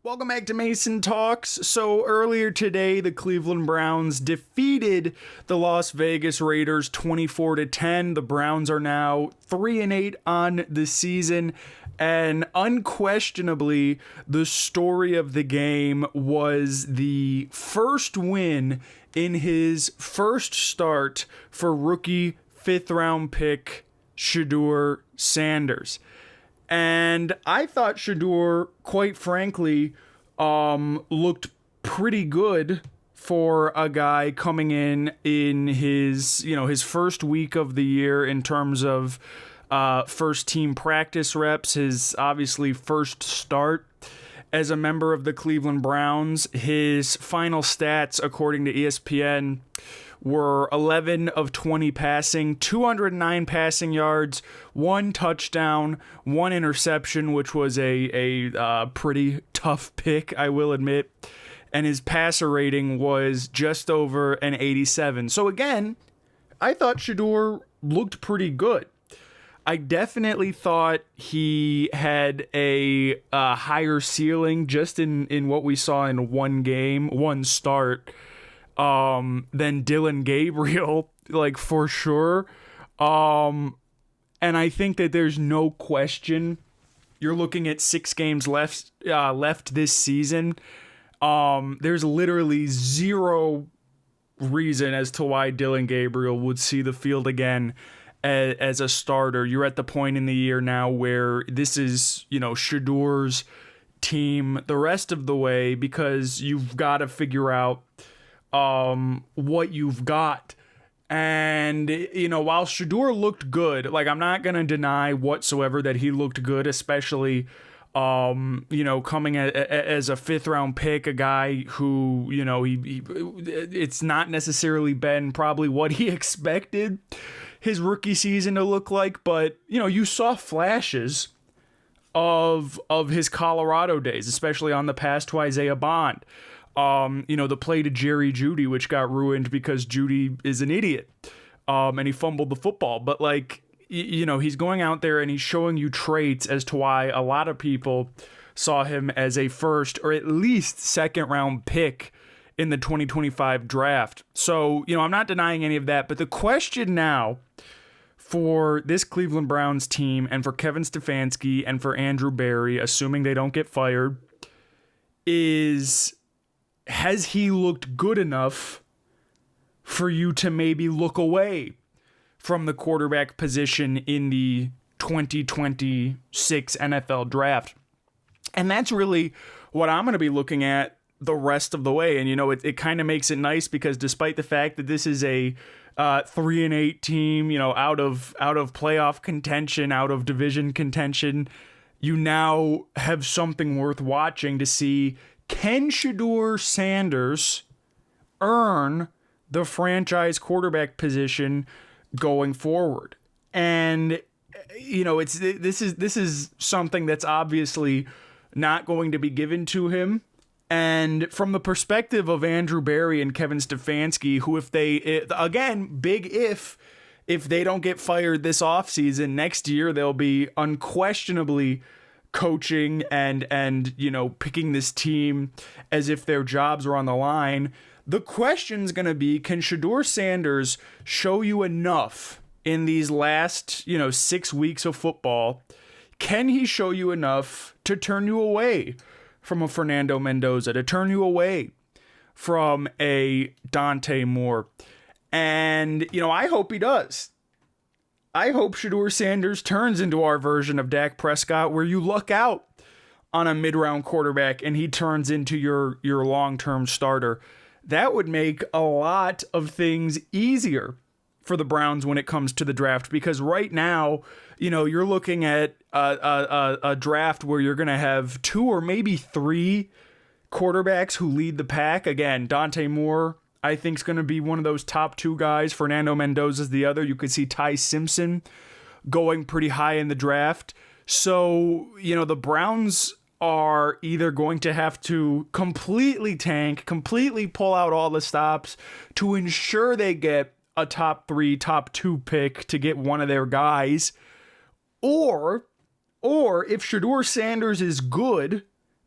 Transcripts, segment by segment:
Welcome back to Mason Talks. So earlier today, the Cleveland Browns defeated the Las Vegas Raiders 24-10. The Browns are now 3-8 on the season, and unquestionably, the story of the game was the first win in his first start for rookie fifth-round pick Shedeur Sanders. And I thought Shedeur, quite frankly, looked pretty good for a guy coming in his first week of the year in terms of first team practice reps, his obviously first start as a member of the Cleveland Browns. His final stats, according to ESPN, were 11 of 20 passing, 209 passing yards, 1 touchdown, 1 interception, which was a pretty tough pick, I will admit. And his passer rating was just over an 87. So again, I thought Shedeur looked pretty good. I definitely thought he had a higher ceiling just in what we saw in one start, than Dillon Gabriel, like, for sure. And I think that there's no question. You're looking at 6 games left this season. There's literally zero reason as to why Dillon Gabriel would see the field again as a starter. You're at the point in the year now where this is, Shedeur's team the rest of the way, because you've got to figure out what you've got. And, while Shedeur looked good, like, I'm not going to deny whatsoever that he looked good, especially, coming as a 5th round pick, a guy who, it's not necessarily been probably what he expected his rookie season to look like, but, you saw flashes of his Colorado days, especially on the pass to Isaiah Bond. The play to Jerry Jeudy, which got ruined because Jeudy is an idiot, and he fumbled the football. But, he's going out there and he's showing you traits as to why a lot of people saw him as a first or at least second round pick in the 2025 draft. So, I'm not denying any of that. But the question now for this Cleveland Browns team and for Kevin Stefanski and for Andrew Berry, assuming they don't get fired, is, has he looked good enough for you to maybe look away from the quarterback position in the 2026 NFL draft? And that's really what I'm going to be looking at the rest of the way. And, it kind of makes it nice because despite the fact that this is a 3-8 team, out of playoff contention, out of division contention, you now have something worth watching to see. Can Shedeur Sanders earn the franchise quarterback position going forward? And this is something that's obviously not going to be given to him. And from the perspective of Andrew Berry and Kevin Stefanski, who, if they don't get fired this offseason, next year they'll be unquestionably coaching and picking this team as if their jobs are on the line. The question's going to be, can Shedeur Sanders show you enough in these last 6 weeks of football? Can he show you enough to turn you away from a Fernando Mendoza, to turn you away from a Dante Moore? And I hope he does. I hope Shedeur Sanders turns into our version of Dak Prescott, where you luck out on a mid-round quarterback and he turns into your long-term starter. That would make a lot of things easier for the Browns when it comes to the draft, because right now, you're looking at a draft where you're going to have 2 or maybe 3 quarterbacks who lead the pack. Again, Dante Moore, I think, is going to be one of those top 2 guys. Fernando Mendoza is the other. You could see Ty Simpson going pretty high in the draft. So, the Browns are either going to have to completely tank, completely pull out all the stops to ensure they get a top 3, top 2 pick to get one of their guys, or if Shedeur Sanders is good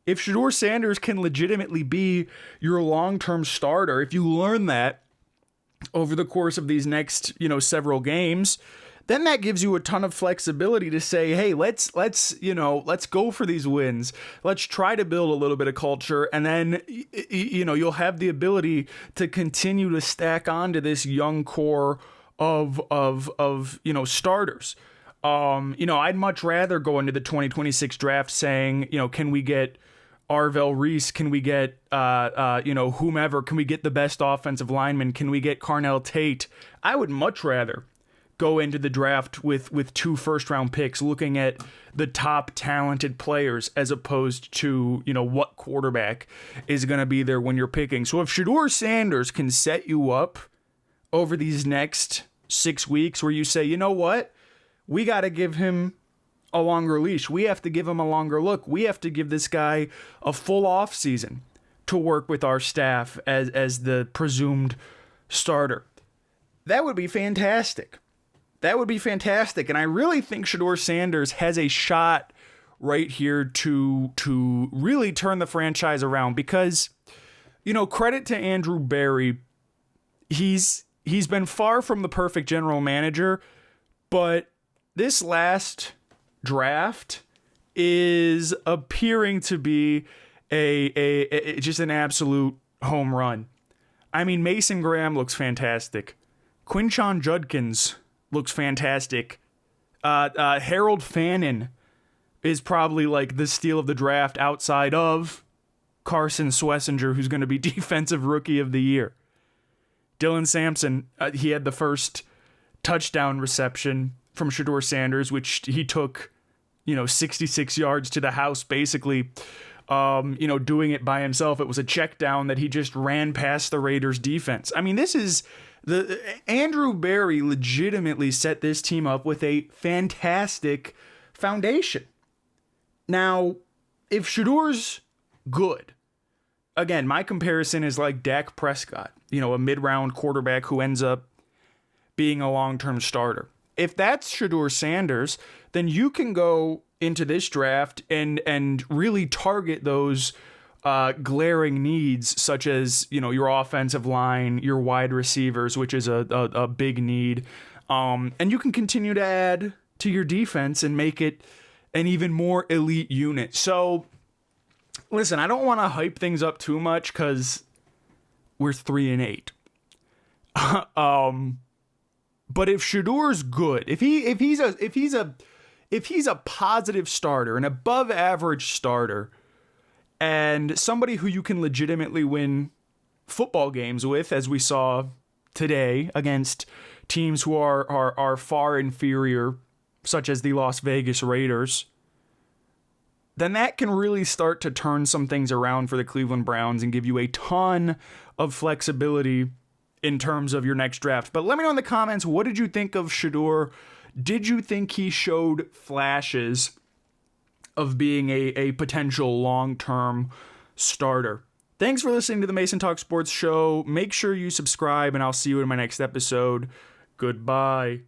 If Shedeur Sanders can legitimately be your long-term starter, if you learn that over the course of these next, several games, then that gives you a ton of flexibility to say, hey, let's go for these wins. Let's try to build a little bit of culture, and then you'll have the ability to continue to stack onto this young core of starters. I'd much rather go into the 2026 draft saying, can we get Arvell Reese? Can we get, whomever? Can we get the best offensive lineman? Can we get Carnell Tate? I would much rather go into the draft with 2 first-round picks looking at the top talented players as opposed to, what quarterback is going to be there when you're picking. So if Shedeur Sanders can set you up over these next 6 weeks where you say, you know what? We got to give him a longer leash. We have to give him a longer look. We have to give this guy a full off season to work with our staff as the presumed starter. That would be fantastic. That would be fantastic. And I really think Shedeur Sanders has a shot right here to really turn the franchise around because, credit to Andrew Berry. He's been far from the perfect general manager, but this last draft is appearing to be a just an absolute home run. I mean, Mason Graham looks fantastic. Quinshon Judkins looks fantastic. Harold Fannin is probably like the steal of the draft outside of Carson Swessinger, who's going to be Defensive Rookie of the Year. Dylan Sampson, he had the first touchdown reception from Shedeur Sanders, which he took, 66 yards to the house, basically, doing it by himself. It was a check down that he just ran past the Raiders defense. I mean, this is Andrew Berry legitimately set this team up with a fantastic foundation. Now, if Shedeur's good, again, my comparison is like Dak Prescott, a mid-round quarterback who ends up being a long-term starter. If that's Shedeur Sanders, then you can go into this draft and really target those glaring needs, such as, your offensive line, your wide receivers, which is a big need. And you can continue to add to your defense and make it an even more elite unit. So, listen, I don't want to hype things up too much because we're 3-8. But if Shedeur's good, if he's a positive starter, an above average starter, and somebody who you can legitimately win football games with, as we saw today against teams who are far inferior, such as the Las Vegas Raiders, then that can really start to turn some things around for the Cleveland Browns and give you a ton of flexibility in terms of your next draft. But let me know in the comments, what did you think of Shedeur? Did you think he showed flashes of being a potential long-term starter? Thanks for listening to the Mason Talk Sports Show. Make sure you subscribe, and I'll see you in my next episode. Goodbye.